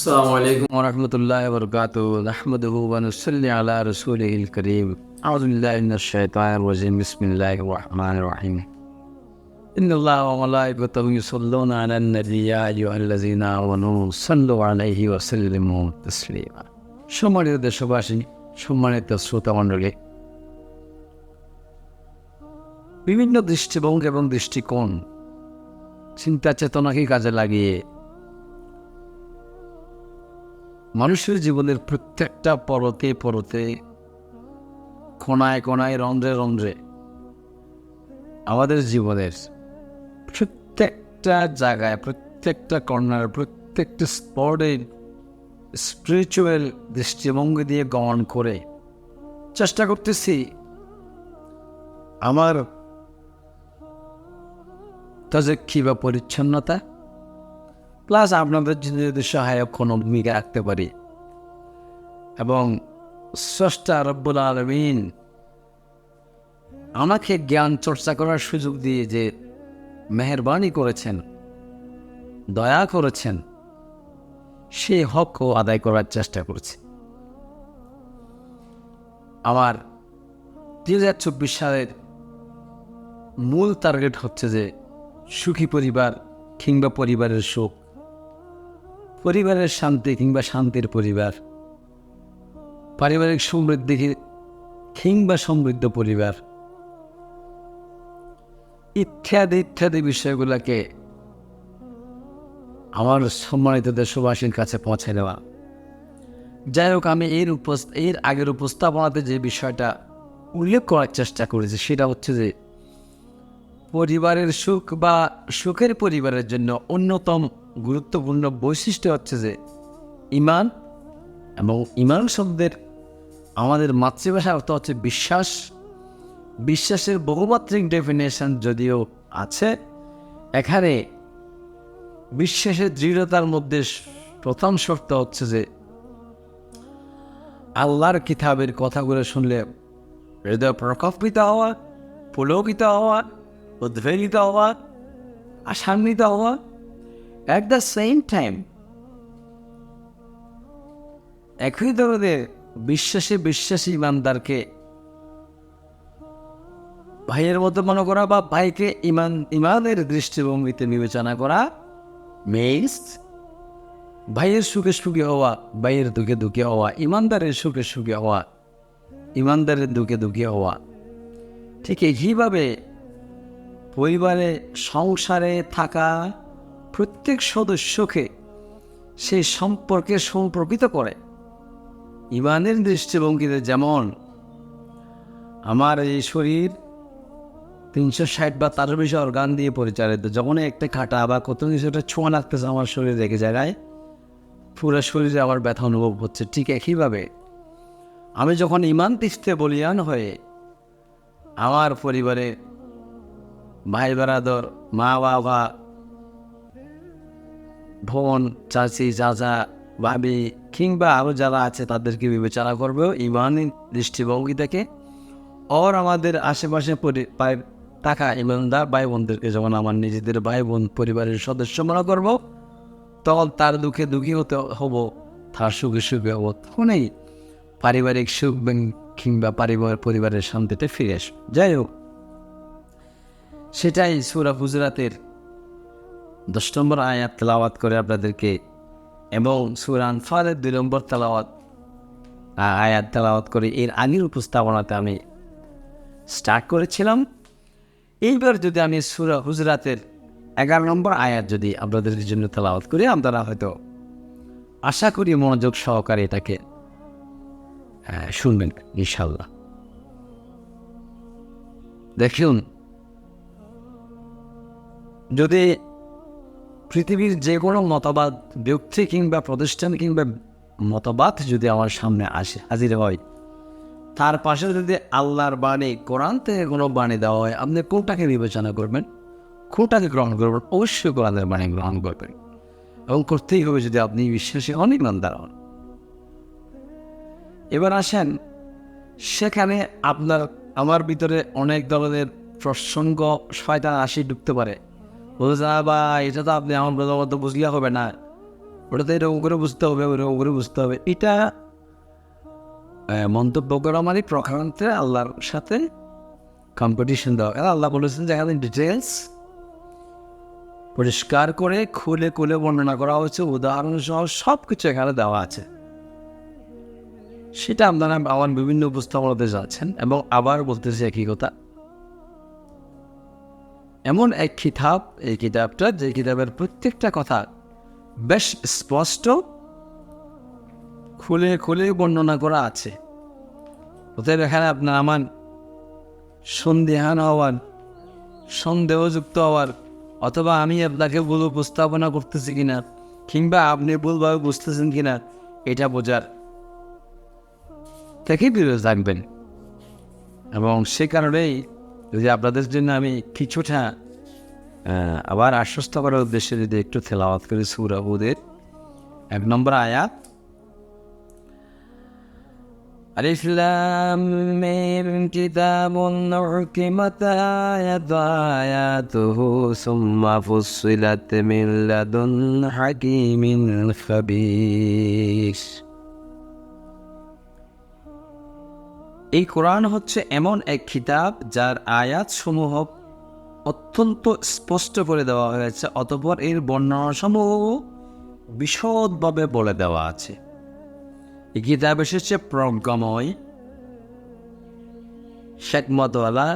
আসসালামু আলাইকুম ওয়া রাহমাতুল্লাহি ওয়া বারাকাতুহু নাহমাদুহু ওয়া নুসাল্লি আলা রাসূলিহিল কারীম আউযু বিল্লাহি মিনাশ শাইতানির রাজীম বিসমিল্লাহির রাহমানির রাহিম ইন্নাল্লাহা ওয়া মালাইকাতাহু ইউসাল্লুনা আলান নাবী ইয়া আইয়ুহাল্লাযীনা আমানু সাল্লু আলাইহি ওয়া সাল্লিমু তাসলিমা। সম্মানিত দেশবাসী, সম্মানিত শ্রোতামণ্ডলী, বিভিন্ন দৃষ্টিভঙ্গি এবং দৃষ্টিকোণ চিন্তা চেতনাকে কাজে লাগিয়ে মানুষের জীবনের প্রত্যেকটা পরতে পরতে, কোণায় কোণায়, রন্ধ্রে রন্ধ্রে আমাদের জীবনের প্রত্যেকটা জায়গায়, প্রত্যেকটা কর্নার, প্রত্যেকটা স্পটে স্পিরিচুয়াল দৃষ্টিভঙ্গি দিয়ে গমন করে চেষ্টা করতেছি আমার তাজাক্কি বা পরিচ্ছন্নতা প্লাস আপনাদের যদি সহায়ক কোনো ভূমিকা রাখতে পারি এবং স্রষ্টা রব্বুল আলামিন আমাকে জ্ঞান চর্চা করার সুযোগ দিয়ে যে মেহেরবানি করেছেন, দয়া করেছেন, সেই হকও আদায় করার চেষ্টা করছি। আমার 2024 সালের মূল টার্গেট হচ্ছে যে সুখী পরিবার কিংবা পরিবারের সুখ, পরিবারের শান্তি কিংবা শান্তির পরিবার, পারিবারিক সমৃদ্ধি কিংবা সমৃদ্ধ পরিবার, ইত্যাদি ইত্যাদি বিষয়গুলোকে আমার সম্মানিত দেশবাসীর কাছে পৌঁছে দেওয়া। যাই হোক, আমি এর আগের উপস্থাপনাতে যে বিষয়টা উল্লেখ করার চেষ্টা করেছি সেটা হচ্ছে যে পরিবারের সুখ বা সুখের পরিবারের জন্য অন্যতম গুরুত্বপূর্ণ বৈশিষ্ট্য হচ্ছে যে ঈমান, এবং ঈমান শব্দের আমাদের মাতৃভাষার অর্থ হচ্ছে বিশ্বাস। বিশ্বাসের বহুমাত্রিক ডেফিনেশন যদিও আছে, এখানে বিশ্বাসের দৃঢ়তার মধ্যে প্রথম শর্ত হচ্ছে যে আল্লাহর কিতাবের কথাগুলো শুনলে হৃদয় প্রকম্পিত হওয়া, পুলকিত হওয়া, উদ্বেলিত হওয়া, আশান্বিত হওয়া। অ্যাট দ্য সেম টাইম একই ধরনের বিশ্বাসী ইমানদারকে ভাইয়ের মতো মনে করা বা ভাইকে ইমানের দৃষ্টিভঙ্গিতে বিবেচনা করা মিনস ভাইয়ের সুখে সুখে হওয়া, ভাইয়ের দুঃখে দুঃখে হওয়া, ইমানদারের সুখে সুখে হওয়া, ইমানদারের দুঃখে দুঃখে হওয়া। ঠিক এইভাবে পরিবারে সংসারে থাকা প্রত্যেক সদস্যকে সেই সম্পর্কে সম্পর্কিত করে ঈমানের দৃষ্টিভঙ্গিতে। যেমন আমার এই শরীর 360 বা তারও বেশি অর্গান দিয়ে পরিচালিত, যখন একটা কাটা বা কত কিছু একটা ছোঁয়া লাগতেছে আমার শরীরে রেখে জায়গায়, পুরো শরীরে আমার ব্যথা অনুভব হচ্ছে। ঠিক একইভাবে আমি যখন ঈমান তিস্তে বলিয়ান হয়ে আমার পরিবারে ভাই বেরাদর, মা বাবা, বোন, চাচি, চাচা, ভাবি কিংবা আরও যারা আছে তাদেরকে বিবেচনা করবে ঈমানের দৃষ্টিভঙ্গি থেকে। আর আমাদের আশেপাশে থাকা ইমানদার ভাই বোনদেরকে যখন আমার নিজেদের ভাই বোন পরিবারের সদস্য মনে করব, তখন তার দুঃখে দুঃখী হব, তার সুখে সুখে হব। তখনই পারিবারিক সুখ কিংবা পরিবারের শান্তিতে ফিরে আসবে। যাই হোক, সেটাই সূরা হুজুরাতের 10 নম্বর আয়াত তেলাওয়াত করে আপনাদেরকে এবং সূরা আনফালের 2 নম্বর আয়াত তেলাওয়াত করে এর আগের উপস্থাপনাতে আমি স্টার্ট করেছিলাম। এইবার যদি আমি সূরা হুজুরাতের 11 নম্বর আয়াত যদি আপনাদের জন্য তেলাওয়াত করি, আপনারা হয়তো আশা করি মনোযোগ সহকারে এটাকে শুনবেন ইনশাআল্লাহ। দেখুন, যদি পৃথিবীর যে কোনো মতবাদ, ব্যক্তি কিংবা প্রতিষ্ঠান কিংবা মতবাদ যদি আমার সামনে হাজির হয়, তার পাশে যদি আল্লাহর বাণী, কোরআন থেকে কোনো বাণী দেওয়া হয়, আপনি কোনটাকে বিবেচনা করবেন, কোনটাকে গ্রহণ করবেন? অবশ্যই কোরআনের বাণী গ্রহণ করবেন, এবং করতেই হবে যদি আপনি বিশ্বাসী হন, ইমানদার হন। এবার আসেন, সেখানে আমার ভিতরে অনেক ধরনের প্রসঙ্গ শয়তান ঢুকতে পারে। বলছে, বা এটা তো আপনি আমার মতো বুঝলে হবে না, ওটাতে এরকম করে বুঝতে হবে, ওরকম করে বুঝতে হবে। এটা মন্তব্য করা মানে প্রকারান্তে আল্লাহর সাথে কম্পিটিশন দেওয়া। আল্লাহ বলেছেন যে এখানে ডিটেলস পরিষ্কার করে খুলে খুলে বর্ণনা করা হচ্ছে, উদাহরণ সহ সব কিছু এখানে দেওয়া আছে। সেটা আপনারা আমার বিভিন্ন উপস্থাপনাতে যাচ্ছেন। এবং আবার বলতেছি একই কথা, এমন এক কিতাব, এই কিতাবটা যে কিতাবের প্রত্যেকটা কথা বেশ স্পষ্ট খুলে খুলে বর্ণনা করা আছে। অতএব এখানে আপনার আমার সন্দেহান হওয়ার, সন্দেহযুক্ত হওয়ার, অথবা আমি আপনাকে ভুল উপস্থাপনা করতেছি কিনা কিংবা আপনি ভুলভাবে বুঝতেছেন কিনা এটা বোঝার থেকেই বিরত থাকবেন। এবং সে কারণেই যদি আপনাদের জন্য আমি কিছুটা আবার আশ্বস্ত করার উদ্দেশ্যে যদি একটু তেলাওয়াত করি সূরা হুদের 1 নম্বর আয়াত, আলিফ লাম মিম কিতাবুন উহকিমাত আয়াতুহু সুম্মা ফুসসিলাত মিন লাদুন হাকিমিন খাবীর। এই কোরআন হচ্ছে এমন এক কিতাব যার আয়াতসমূহ অত্যন্ত স্পষ্ট করে দেওয়া হয়েছে, অতঃপর এর বর্ণনাসমূহ বিশদভাবে বলে দেওয়া আছে। এই কিতাব এসেছে প্রজ্ঞাময়, হিকমতওয়ালা,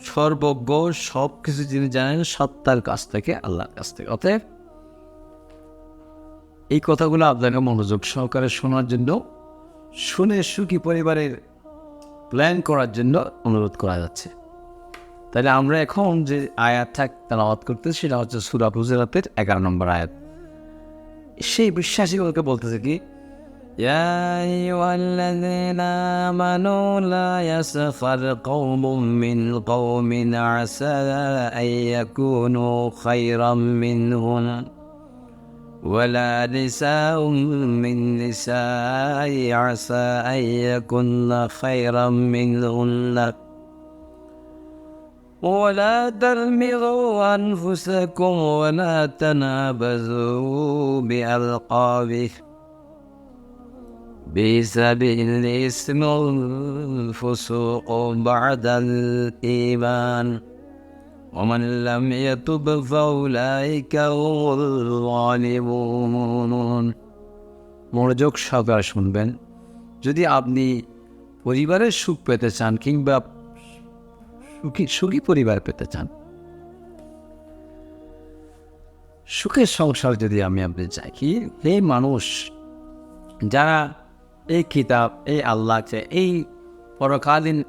সর্বজ্ঞ, সব কিছু যিনি জানেন সত্তার কাছ থেকে, আল্লাহর কাছ থেকে। অতএব এই কথাগুলো আপনাকে মনোযোগ সহকারে শোনার জন্য, শুনে সুখী পরিবারের প্ল্যান করার জন্য অনুরোধ করা যাচ্ছে। তাহলে আমরা এখন যে আয়াতটা তেলাওয়াত করতেছি সেটা হচ্ছে সূরা হুজুরাতের 11 নম্বর আয়াত। সেই বিশ্বাসীগুলোকে বলতেছে কি, ইয়া আইয়ুহাল্লাযীনা আমানু লা ইয়াসখার কওমুম মিন কওমিন আসা আইয়াকুনু খায়রাম মিনহুম ওয়ালা নিসাউম মিন নিসাই আসা আইয়াকুন্না খায়রাম মিনহুন্না ولا تلمزوا أنفسكم ولا تنابزوا بألقابه بئس الاسم الفسوق بعد الإيمان ومن لم يتب فأولئك هم الظالمون। মনোযোগ সহকারে শুনবেন। যদি আপনি পরিবারের সুখ পেতে চান কিংবা সুখী পরিবার পেতে চান, সুখের সংসার যদি আপনি চাই, কি এই মানুষ যারা এই কিতাব, এই আল্লাহকে, এই পরকালীন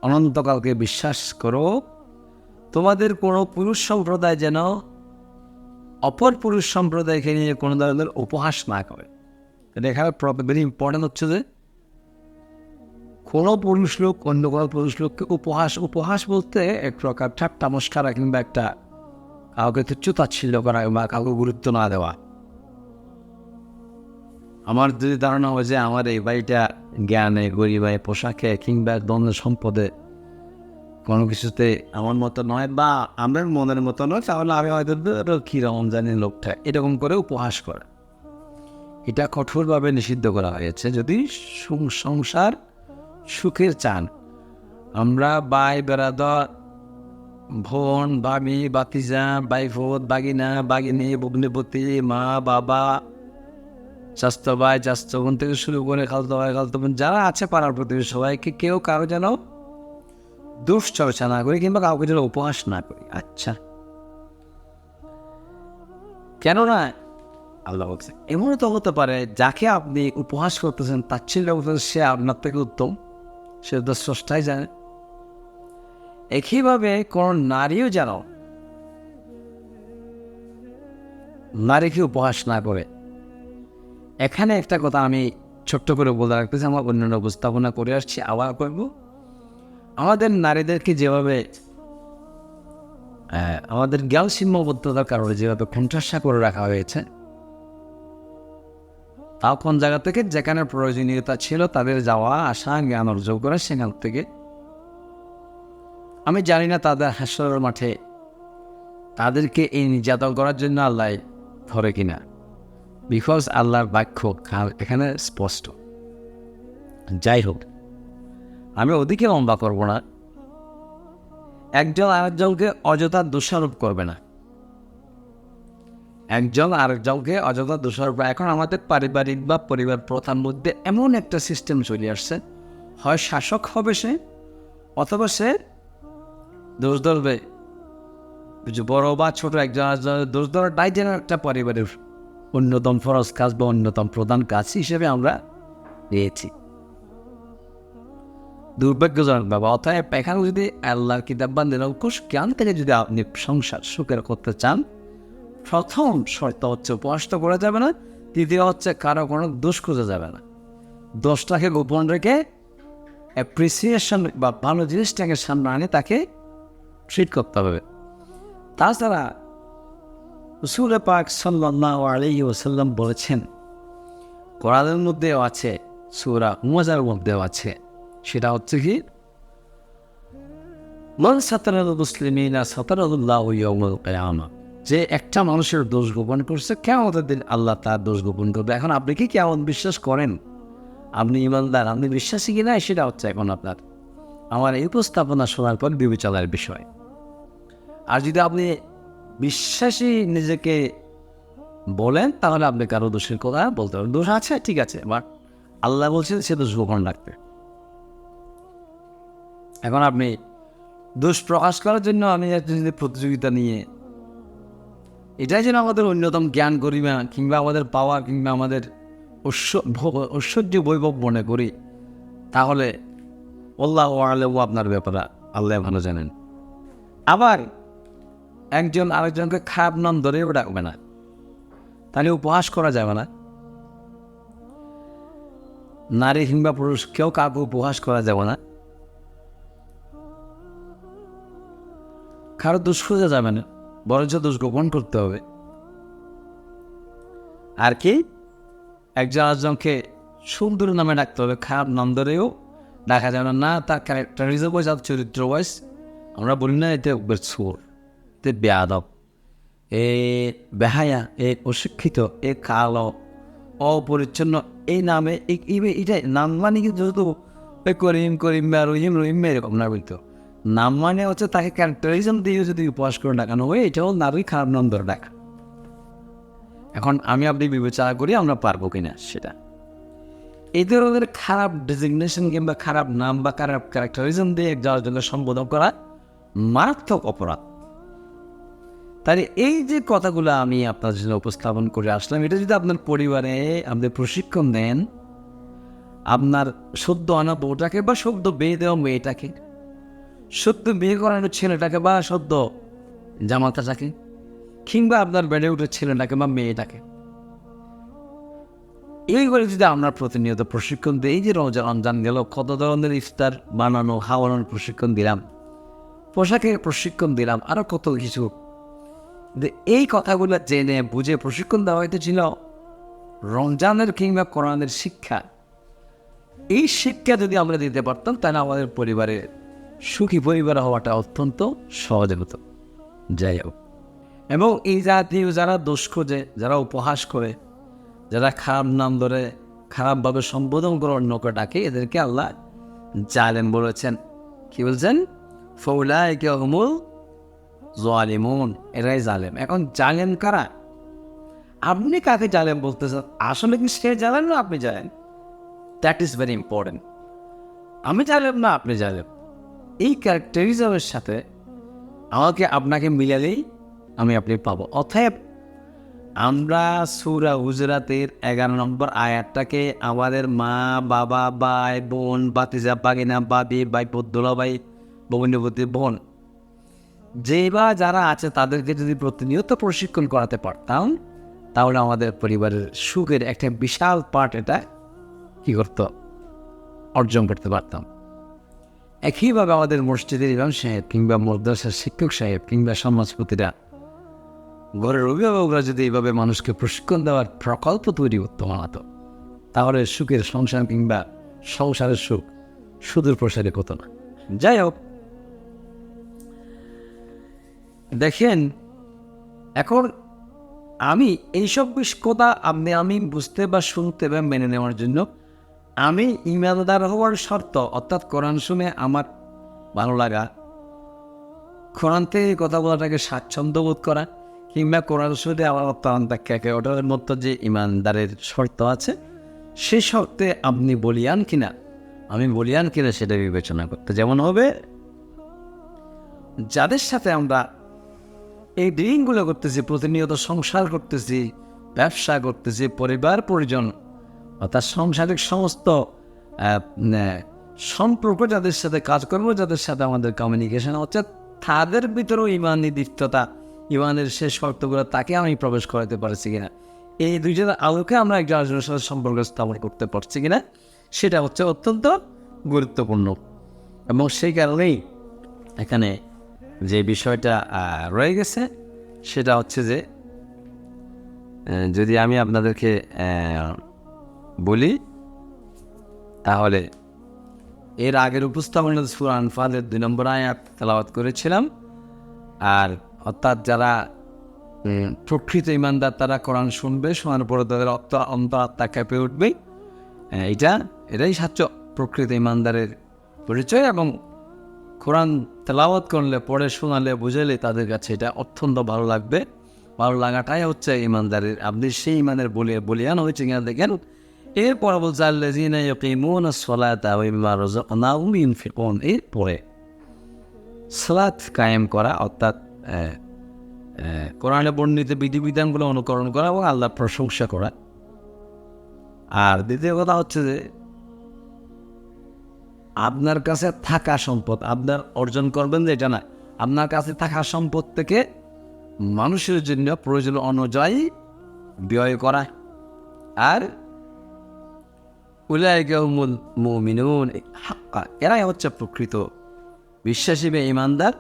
অনন্তকালকে বিশ্বাস করো, তোমাদের কোনো পুরুষ সম্প্রদায় যেন অপর পুরুষ সম্প্রদায়কে নিয়ে কোনো ধরনের উপহাস না করে। এখানে ভেরি ইম্পর্টেন্ট হচ্ছে যে কোনো পুরুষ লোক অন্য কোনো পুরুষ লোককে উপহাস বলতে এক প্রকার ঠাট্টা মস্করা কিংবা একটা কাউকে তুচ্ছ-তাচ্ছিল্য করা বা কাউকে গুরুত্ব না দেওয়া। আমার যদি ধারণা হয় যে আমার এই বাড়িটা জ্ঞানে, গরিবায়, পোশাকে কিংবা ধন সম্পদে কোনো কিছুতে আমার মতো নয় বা আমার মনের মতো নয়, তাহলে আমি হয়তো কীরকম জানি লোকটা, এরকম করে উপহাস করে। এটা কঠোরভাবে নিষিদ্ধ করা হয়েছে। যদি সংসার সুখের চান, আমরা ভাই বেড়াদর, বোন, ভাবি, বাতিজা, ভাইফোত, বাগিনা, বাগিনী, ভগ্নিপতি, মা, বাবা, স্বাস্থ্য ভাই, স্বাস্থ্য বোন থেকে শুরু করে খালতো ভাই, খালতো বোন যারা আছে পাড়ার প্রতিবেশী সবাইকে কেউ কারো যেন দুশ্চর্চা না করি কিংবা কাউকে যেন উপহাস না করি। আচ্ছা, কেননা আল্লাহ বলছে এমনও তো হতে পারে যাকে আপনি উপহাস করতেছেন, তাচ্ছিল্য করতেছেন, সে আপনার থেকে উত্তম, সে তো স্রষ্টাই জানে। একইভাবে কোন নারীও যেন নারীকে উপহাস না করে। এখানে একটা কথা আমি ছোট্ট করে বলে রাখতেছি, আমার অন্যান্য উপস্থাপনা করে আসছি, আবার করব। আমাদের নারীদেরকে যেভাবে আমাদের জ্ঞান সীমাবদ্ধতার কারণে যেভাবে কণ্ঠাসা করে রাখা হয়েছে, তাও কোন জায়গা থেকে যেখানে প্রয়োজনীয়তা ছিল তাদের যাওয়া আসা, জ্ঞান অর্জন করা, সেখান থেকে আমি জানি না তাদের হাসরের মাঠে তাদেরকে এই নির্যাতন করার জন্য আল্লাহ ধরে কিনা। বিকজ আল্লাহর বাক্য এখানে স্পষ্ট। যাই হোক, আমি ওদিকে লম্বা করব না। একজন আরেকজনকে অযথা দোষারোপ করবে না, একজন আরেকজনকে অযথা দোষারোপ। এখন আমাদের পারিবারিক বা পরিবার প্রথার মধ্যে এমন একটা সিস্টেম চলে আসছে, হয় শাসক হবে সে, অথবা সে দোষ ধরবে। বড় বা ছোট একজন আরেকজনের দোষ ধরাটাই যেন একটা পরিবারের অন্যতম ফরজ কাজ বা অন্যতম প্রধান কাজ হিসেবে আমরা পেয়েছি। দুর্ভাগ্যজনক বাবা। অতএব এখানে যদি আল্লাহর কিতাব বা নিরঙ্কুশ জ্ঞান থেকে যদি আপনি সংসার সুখের করতে চান, প্রথম শর্ত হচ্ছে উপহাস তো করা যাবে না, দ্বিতীয় হচ্ছে কারো কোনো দোষ খুঁজে যাবে না। দোষটাকে গোপন রেখে অ্যাপ্রিসিয়েশন বা ভালো জিনিসটাকে সামনে আনে তাকে ট্রিট করতে হবে। তাছাড়া রাসূল পাক সাল্লাল্লাহু আলাইহি ওয়াসাল্লাম বলেছেন, কোরআনের মধ্যেও আছে, সূরা হুমাযার মধ্যেও আছে, সেটা হচ্ছে কি, মান সাতারাল মুসলিমিনা সাতারাল্লাহু ইয়াউমাল কিয়ামা। যে একটা মানুষের দোষ গোপন করছে, কিয়ামতের দিন আল্লাহ তার দোষ গোপন করবে। এখন আপনি কি কেমন বিশ্বাস করেন, আপনি ইমানদার, আপনি বিশ্বাসী কি না, সেটা হচ্ছে এখন আপনার আমার এই উপস্থাপনা শোনার পর বিবেচনার বিষয়। আর যদি আপনি বিশ্বাসী নিজেকে বলেন, তাহলে আপনি কারো দোষের কথা বলতে পারেন। দোষ আছে, ঠিক আছে, বাট আল্লাহ বলছেন সে দোষ গোপন রাখবে। এখন আপনি দোষ প্রকাশ করার জন্য আমি যদি প্রতিযোগিতা নিয়ে, এটাই যেন আমাদের অন্যতম জ্ঞান গরিমা কিংবা আমাদের পাওয়া কিংবা আমাদের ঐশ্বর্য বৈভব মনে করি, তাহলে আল্লাহ আল্লাহ আপনার ব্যাপারে আল্লাহ ভালো জানেন। আবার একজন আরেকজনকে খারাপ নাম ধরেও ডাকবে না, তাহলে উপহাস করা যাবে না। নারী কিংবা পুরুষ কেউ কাউকে উপহাস করা যাবে না, কারো দোষ খোঁজা যাবে না, বরঞ্চ দোষ গোপন করতে হবে। আর কি, একজন আরেকজনকে সুন্দর নামে ডাকতে হবে, খারাপ নাম ধরেও ডাকা যাবে না। তার ক্যারেক্টারিজম ওয়াইজ আর চরিত্র ওয়াইজ আমরা বলি না এতে সুর, এতে বেয়াদব, এ বেহায়া, এ অশিক্ষিত, এ কালো, অপরিচ্ছন্ন, এই নামে এটাই নাম মানে কি, যেহেতু করিম করিম বা রহিম রহিম এরকম না, বলতো নাম মানে হচ্ছে তাকে ক্যারেক্টারিজম দিয়ে যদি উপহাস করে ডাকানো হয়, এটাও নারী খারাপ নাম ধরে ডাকা। এখন আমি আপনি বিবেচনা করি আমরা পারবো কিনা সেটা। এই ধরনের খারাপ ডেজিগনেশন কিংবা খারাপ নাম বা খারাপ ক্যারেক্টারিজম দিয়ে যার জন্য সম্বোধন করা মারাত্মক অপরাধ। তাই এই যে কথাগুলো আমি আপনার জন্য উপস্থাপন করে আসলাম, এটা যদি আপনার পরিবারে আপনি প্রশিক্ষণ দেন, আপনার সদ্য আনা বউটাকে বা সদ্য বিয়ে দেওয়া মেয়েটাকে, সদ্য বিয়ে করানো ছেলেটাকে বা সদ্য জামাতাটাকে, কিংবা আপনার বেড়ে উঠে ছেলেটাকে বা মেয়েটাকে, এইগুলো যদি আমরা প্রতিনিয়ত প্রশিক্ষণ দিই, এই যে রমজান গেল, কত ধরনের ইফতার বানানো খাওয়ানোর প্রশিক্ষণ দিলাম, পোশাকের প্রশিক্ষণ দিলাম, আরও কত কিছু। এই কথাগুলো জেনে বুঝে প্রশিক্ষণ দেওয়া হয়তো ছিল রমজানের কিংবা কোরআনের শিক্ষা। এই শিক্ষা যদি আমরা দিতে পারতাম, তাহলে আমাদের পরিবারের সুখী পরিবার হওয়াটা অত্যন্ত সহজ হতো। যাই হোক, এবং এই জাতীয় যারা দোষ খোঁজে, যারা উপহাস করে, যারা খারাপ নাম ধরে খারাপভাবে সম্বোধন করে অন্যকে ডাকে, এদেরকে আল্লাহ জালেম বলেছেন। কি বলছেন? ফাউলাইকা হুমুল যালিমুন, এরাই জালেম। এখন জালেম কারা? আপনি কাকে জালেম বলতেছেন? আসলে কি সে জালেম না আপনি জালেম? That is very important. আমি জালেম না আপনি জালেম, এই ক্যারেক্টারিজমের সাথে আমাকে আপনাকে মিলালেই আমি আপনি পাবো। অতএব আমরা সূরা হুজরাতের 11 নম্বর আয়াতটাকে আমাদের মা বাবা ভাই বোন ভাতিজা ভাগিনা ভাবি ভাই দুলা ভাই ভগ্নিপতি বোন যে বা যারা আছে তাদেরকে যদি প্রতিনিয়ত প্রশিক্ষণ করাতে পারতাম, তাহলে আমাদের পরিবারের সুখের একটা বিশাল পার্ট এটা কী করত, অর্জন করতে পারতাম। একইভাবে আমাদের মসজিদের ইমাম সাহেব কিংবা মাদ্রাসার শিক্ষক সাহেব কিংবা সমাজপতিরা, ঘরের অভিভাবকরা যদি এইভাবে মানুষকে প্রশিক্ষণ দেওয়ার প্রকল্প তৈরি করতে বানাতো, তাহলে সুখের সংসার কিংবা সংসারের সুখ সুদূর প্রসারে হতো না। যাই হোক, দেখেন এখন আমি এইসব কথা আমি বুঝতে বা শুনতে বা মেনে নেওয়ার জন্য আমি ইমানদার হওয়ার শর্ত, অর্থাৎ কোরআন শুনে আমার ভালো লাগা, কোরআন থেকে কথা বলাটাকে স্বাচ্ছন্দ্য বোধ করা, কিংবা কোরআন শুনে আমার অত্যান্তাকে ওটার মতো যে ইমানদারের শর্ত আছে, সেই শর্তে আপনি বলিয়ান কিনা, আমি বলিয়ান কিনা সেটা বিবেচনা করতে। যেমন হবে, যাদের সাথে আমরা এই ডিলিংগুলো করতেছি, প্রতিনিয়ত সংসার করতেছি, ব্যবসা করতেছি, পরিবার পরিজন অর্থাৎ সাংসারিক সমস্ত সম্পর্ক, যাদের সাথে কাজকর্ম, যাদের সাথে আমাদের কমিউনিকেশন হচ্ছে, তাদের ভিতরেও ইমান নির্দিষ্টতা, ইমানের শেষ শর্তগুলো তাকে আমি প্রবেশ করাতে পারছি কিনা, এই দুইটার আলোকে আমরা একজন আরেকজনের সাথে সম্পর্ক স্থাপন করতে পারছি কিনা, সেটা হচ্ছে অত্যন্ত গুরুত্বপূর্ণ। এবং সেই কারণেই এখানে যে বিষয়টা রয়ে গেছে সেটা হচ্ছে যে, যদি আমি আপনাদেরকে বলি, তাহলে এর আগের উপস্থাপনা সূরা আনফালের 2 নম্বর আয়াত তেলাওয়াত করেছিলাম। আর অর্থাৎ যারা প্রকৃত ইমানদার, তারা কোরআন শুনবে, শোনার পরে তাদের অন্তরাত্মা কেঁপে উঠবে, এটাই প্রকৃত ইমানদারের পরিচয়। এবং কোরআন তেলাওয়াত করলে, পড়ে শোনালে, বুঝালে তাদের কাছে এটা অত্যন্ত ভালো লাগবে। ভালো লাগাটাই হচ্ছে ইমানদারের, আপনি সেই ইমানের বলিয়ান হয়েছে কিনা দেখেন। এরপরে বলছে আল্লাযীনা ইয়াকিমুনা সলাতা ওয়া মিম্মা রাযাকনাহুম ইউনফিকুন, এরপরে সালাত কায়েম করা, অর্থাৎ কোরআনে বর্ণিত বিধিবিধানগুলো অনুকরণ করা এবং আল্লাহর প্রশংসা করা। আর দ্বিতীয় কথা হচ্ছে যে, আপনার কাছে থাকা সম্পদ আপনার অর্জন করবেন যে এটা না, আপনার কাছে থাকা সম্পদ থেকে মানুষের জন্য প্রয়োজন অনুযায়ী ব্যয় করা। আর উলাইকা হুমুল মুমিনুন হাক্কা, এরাই হচ্ছে প্রকৃত বিশ্বাসী বা ঈমানদার।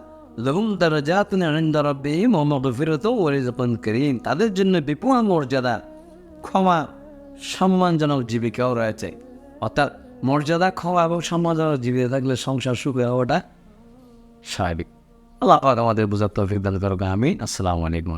লাহুম দারাজাতুন ইনদা রাব্বিহিম ওয়া মাগফিরাতুন ওয়া রিজকুন কারীম, তাদের জন্য বিপুল মর্যাদা, ক্ষমা, সম্মানজনক জীবিকাও রয়েছে। অর্থাৎ মর্যাদা, ক্ষমা এবং সম্মানজনক জীবিকা থাকলে সংসার সুখে হওয়াটা স্বাভাবিক। আল্লাহ পাক আমাদের বুঝার তৌফিক দান করুক, আমিন। আসসালামু আলাইকুম।